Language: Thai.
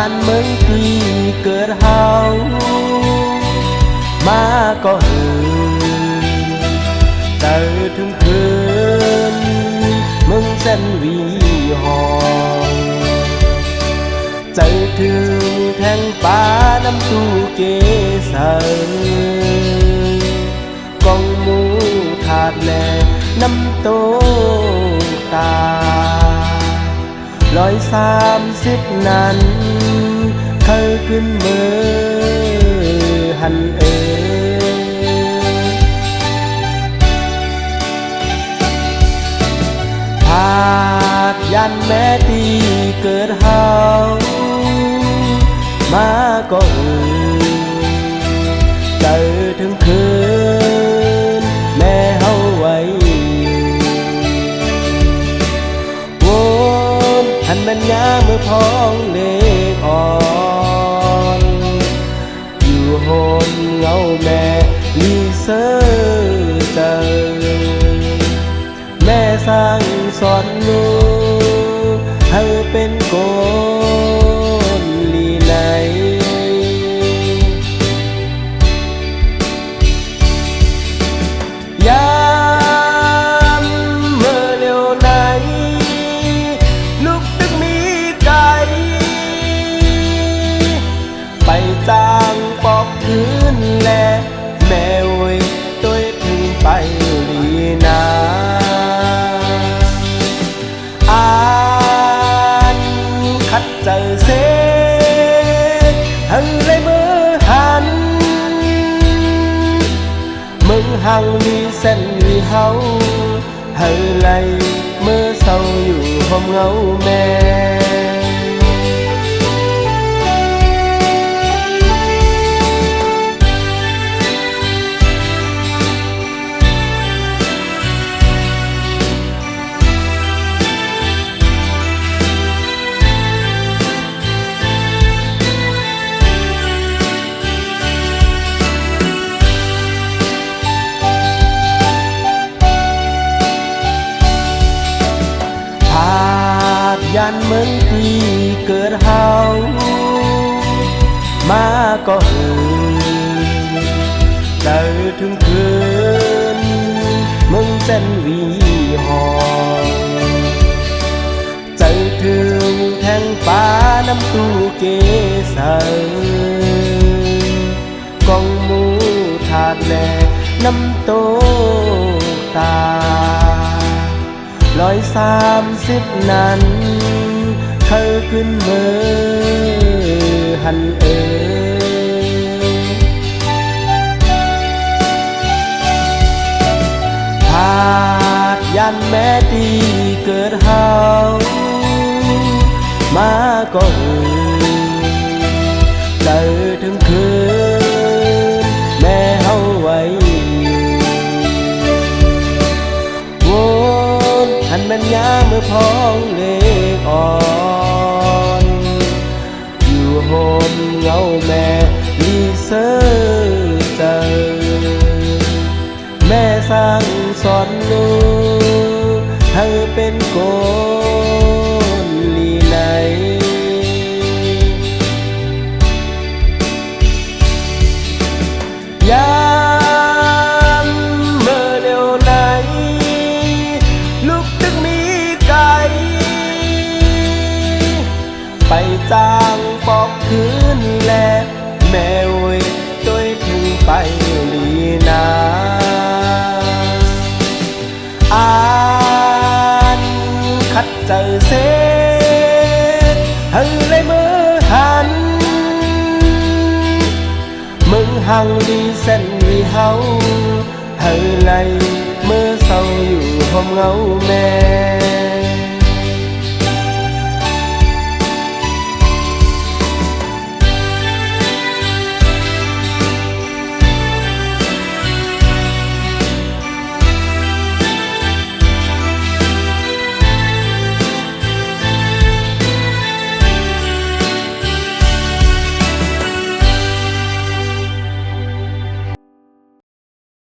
านเมืองที่เกิดเฮามาก็เจอถึงคืนเมืองเส้นวีหองเจอถึงแทงฟ้าน้ำตู้เกสรกองหมูถาดแหลน้ำโตตา130นั้นเคยขึ้นมือหันผาดยันแม่ที่เกิดเฮามาก็เจอถึงคืนแม่เฮาไว้วนหันมันยาเมื่อพ้องเล็กอ่อนอยู่โหนเงาแม่ลีเซอร์เจอแม่สร้างสอนลูกให้เป็นคนลีไหนยามเมื่อเร็วไหนลูกตึกมีไก่ไปจ้างปอกคืนและแม่โวยตัวถึงไปลีนาคัดเจอเสหันเลยมือหันมึงหังมีเส้นมีเฮาเฮาไลเมื่อเศร้าอยู่หอมเงาแม่ยันเมืองที่เกิดเฮามาก็เจอถึงคืนเมืองเส้นวีหองเจอถึงแทงฟ้าน้ำตู้เกสรกองหมูถาดแหลน้ำโตตา130นั้นเคยขึ้นมือหันผาดยันแม่ที่เกิดเฮามาก็เจอถึงคืนแม่เฮาไว้หันมันยาเมื่อพ้องเล็กอ่อนอยู่โหนเงาแม่ลีเซอร์เจอแม่สร้างสอนลูกให้เป็นคนลีไหนยามเมื่อเร็วไหนไปจ้างปอกคืนและแม่โวยตัวถึงไปลีนาอ่านคัดเจอเสหันเลยมือหันมึงหังดีเส้นวีเฮาเฮาไลเมื่อเศร้าอยู่หอมเงาแม่